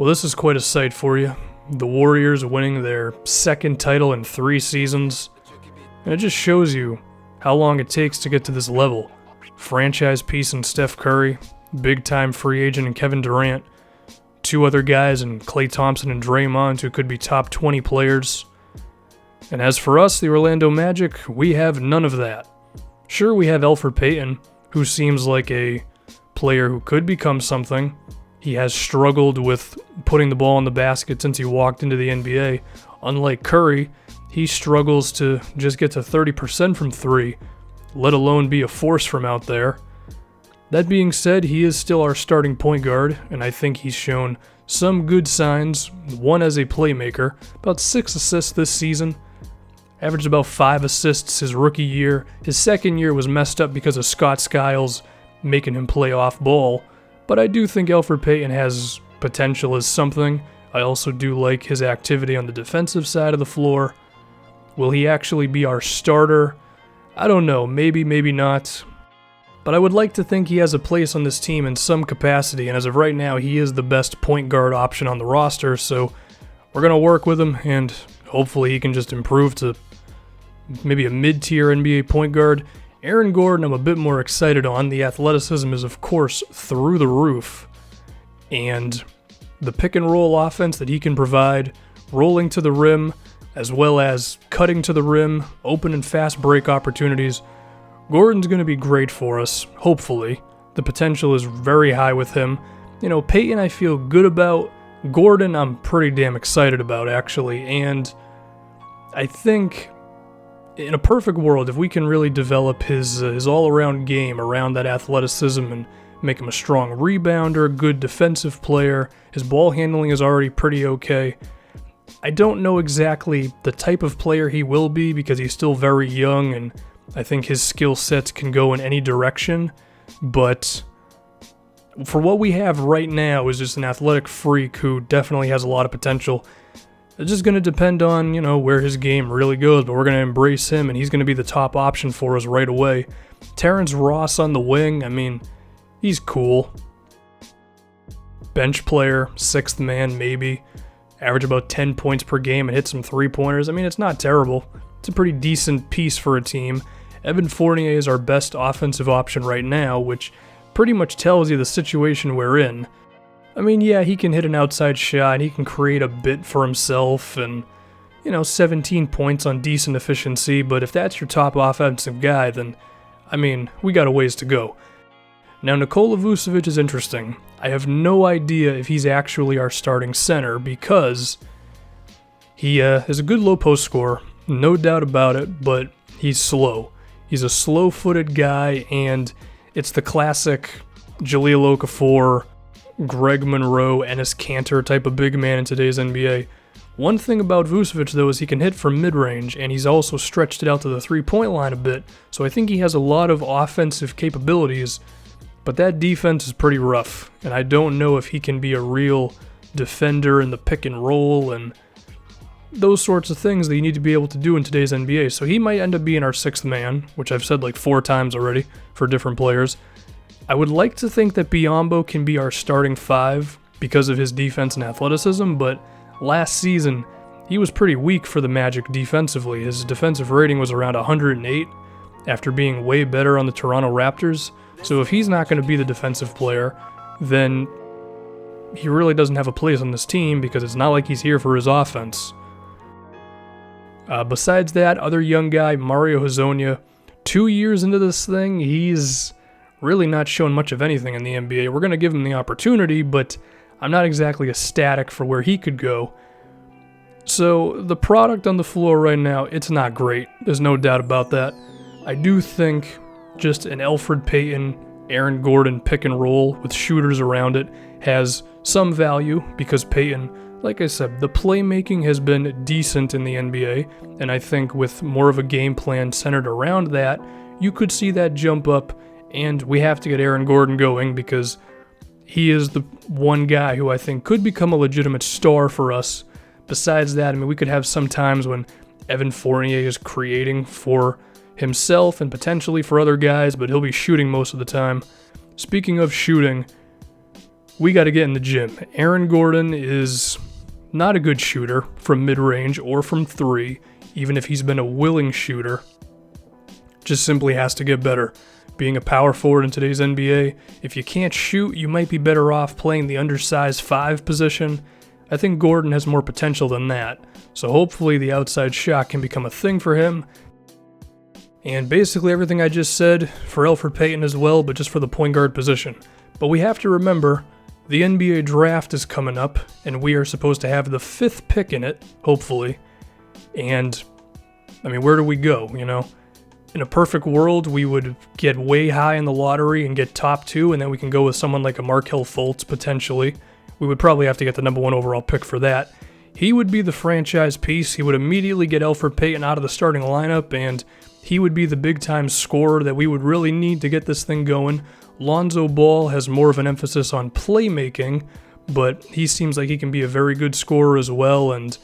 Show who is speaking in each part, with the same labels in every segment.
Speaker 1: Well, this is quite a sight for you. The Warriors winning their second title in 3 seasons. And it just shows you how long it takes to get to this level. Franchise piece in Steph Curry, big-time free agent in Kevin Durant, 2 other guys in Klay Thompson and Draymond who could be top 20 players. And as for us, the Orlando Magic, we have none of that. Sure, we have Elfrid Payton, who seems like a player who could become something. He has struggled with putting the ball in the basket since he walked into the NBA. Unlike Curry, he struggles to just get to 30% from 3, let alone be a force from out there. That being said, he is still our starting point guard, and I think he's shown some good signs, one as a playmaker, about 6 assists this season, averaged about 5 assists his rookie year. His second year was messed up because of Scott Skiles making him play off ball, but I do think Elfrid Payton has potential as something. I also do like his activity on the defensive side of the floor. Will he actually be our starter? I don't know, maybe, maybe not. But I would like to think he has a place on this team in some capacity, and as of right now, he is the best point guard option on the roster, so we're going to work with him, and hopefully he can just improve to maybe a mid-tier NBA point guard. Aaron Gordon I'm a bit more excited on. The athleticism is, of course, through the roof, and the pick-and-roll offense that he can provide, rolling to the rim, as well as cutting to the rim, open and fast break opportunities. Gordon's going to be great for us, hopefully. The potential is very high with him. You know, Payton I feel good about. Gordon I'm pretty damn excited about, actually. And I think in a perfect world, if we can really develop his all-around game around that athleticism and make him a strong rebounder, good defensive player, his ball handling is already pretty okay. I don't know exactly the type of player he will be because he's still very young, and I think his skill sets can go in any direction, but for what we have right now is just an athletic freak who definitely has a lot of potential. It's just going to depend on, where his game really goes, but we're going to embrace him, and he's going to be the top option for us right away. Terrence Ross on the wing, he's cool. Bench player, 6th man maybe. Average about 10 points per game and hit some 3-pointers. It's not terrible. It's a pretty decent piece for a team. Evan Fournier is our best offensive option right now, which pretty much tells you the situation we're in. Yeah, he can hit an outside shot, he can create a bit for himself, and, 17 points on decent efficiency, but if that's your top offensive guy, then, we got a ways to go. Now, Nikola Vucevic is interesting. I have no idea if he's actually our starting center because he is a good low post scorer, no doubt about it, but he's slow. He's a slow-footed guy, and it's the classic Jahlil Okafor, Greg Monroe, Enes Kanter type of big man in today's NBA. One thing about Vucevic, though, is he can hit from mid-range, and he's also stretched it out to the three-point line a bit, so I think he has a lot of offensive capabilities. But that defense is pretty rough, and I don't know if he can be a real defender in the pick and roll and those sorts of things that you need to be able to do in today's NBA. So he might end up being our 6th man, which I've said like 4 times already for different players. I would like to think that Biyombo can be our starting 5 because of his defense and athleticism, but last season he was pretty weak for the Magic defensively. His defensive rating was around 108 after being way better on the Toronto Raptors. So if he's not going to be the defensive player, then he really doesn't have a place on this team because it's not like he's here for his offense. Besides that, other young guy, Mario Hezonja, 2 years into this thing, he's really not shown much of anything in the NBA. We're going to give him the opportunity, but I'm not exactly ecstatic for where he could go. So the product on the floor right now, it's not great. There's no doubt about that. I do think just an Elfrid Payton, Aaron Gordon pick and roll with shooters around it has some value because Payton, like I said, the playmaking has been decent in the NBA, and I think with more of a game plan centered around that, you could see that jump up, and we have to get Aaron Gordon going because he is the one guy who I think could become a legitimate star for us. Besides that, we could have some times when Evan Fournier is creating for himself and potentially for other guys, but he'll be shooting most of the time. Speaking of shooting, we got to get in the gym. Aaron Gordon is not a good shooter from mid-range or from three, even if he's been a willing shooter. Just simply has to get better. Being a power forward in today's NBA, if you can't shoot, you might be better off playing the undersized 5 position. I think Gordon has more potential than that, so hopefully the outside shot can become a thing for him. And basically everything I just said for Elfrid Payton as well, but just for the point guard position. But we have to remember, the NBA draft is coming up, and we are supposed to have the 5th pick in it, hopefully. And, I mean, where do we go, you know? In a perfect world, we would get way high in the lottery and get top 2, and then we can go with someone like a Markelle Fultz, potentially. We would probably have to get the number 1 overall pick for that. He would be the franchise piece. He would immediately get Elfrid Payton out of the starting lineup, and he would be the big-time scorer that we would really need to get this thing going. Lonzo Ball has more of an emphasis on playmaking, but he seems like he can be a very good scorer as well, and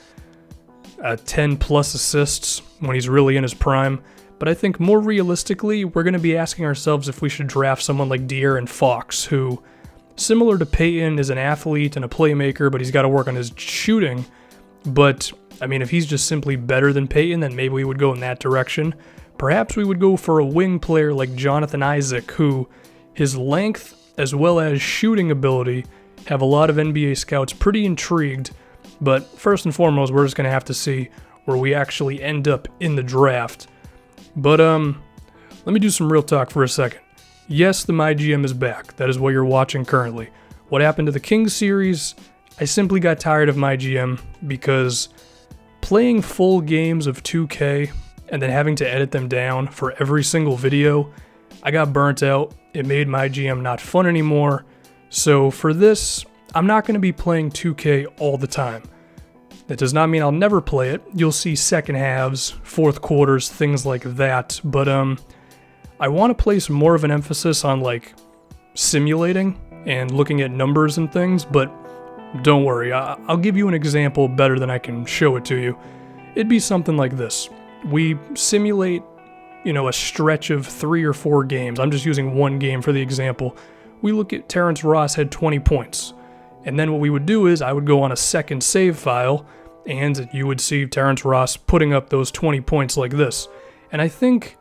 Speaker 1: 10-plus assists when he's really in his prime. But I think more realistically, we're going to be asking ourselves if we should draft someone like De'Aaron Fox, who, similar to Payton, is an athlete and a playmaker, but he's got to work on his shooting. But, I mean, if he's just simply better than Payton, then maybe we would go in that direction. Perhaps we would go for a wing player like Jonathan Isaac, who, his length as well as shooting ability have a lot of NBA scouts pretty intrigued. But first and foremost, we're just going to have to see where we actually end up in the draft. But, let me do some real talk for a second. Yes, the MyGM is back. That is what you're watching currently. What happened to the Kings series? I simply got tired of MyGM because playing full games of 2K and then having to edit them down for every single video, I got burnt out. It made MyGM not fun anymore. So for this, I'm not going to be playing 2K all the time. That does not mean I'll never play it. You'll see second halves, fourth quarters, things like that. But I want to place more of an emphasis on like simulating and looking at numbers and things. But don't worry, I'll give you an example better than I can show it to you. It'd be something like this. We simulate, a stretch of 3 or 4 games. I'm just using one game for the example. We look at Terrence Ross had 20 points. And then what we would do is I would go on a second save file, and you would see Terrence Ross putting up those 20 points like this. And I think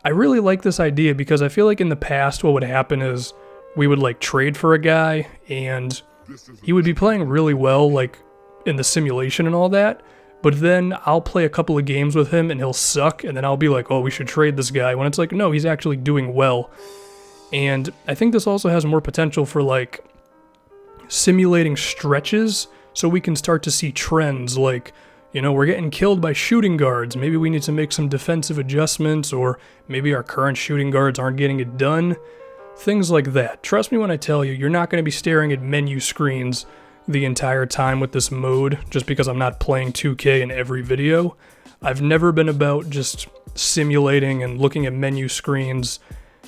Speaker 1: I really like this idea because I feel like in the past what would happen is we would like trade for a guy, and he would be playing really well like in the simulation and all that, but then I'll play a couple of games with him and he'll suck, and then I'll be like, oh, we should trade this guy, when it's like, no, he's actually doing well. And I think this also has more potential for like simulating stretches, so we can start to see trends like, we're getting killed by shooting guards. Maybe we need to make some defensive adjustments, or maybe our current shooting guards aren't getting it done. Things like that. Trust me when I tell you, you're not going to be staring at menu screens the entire time with this mode, just because I'm not playing 2K in every video. I've never been about just simulating and looking at menu screens,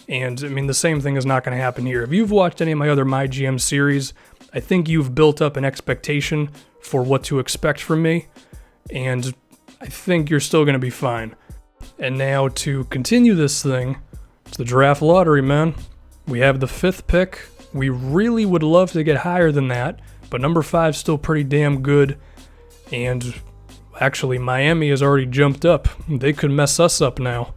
Speaker 1: and I mean, the same thing is not going to happen here. If you've watched any of my other MyGM series, I think you've built up an expectation for what to expect from me, and I think you're still going to be fine. And now to continue this thing, it's the draft lottery, man. We have the 5th pick. We really would love to get higher than that, but number 5 is still pretty damn good. And actually, Miami has already jumped up. They could mess us up now.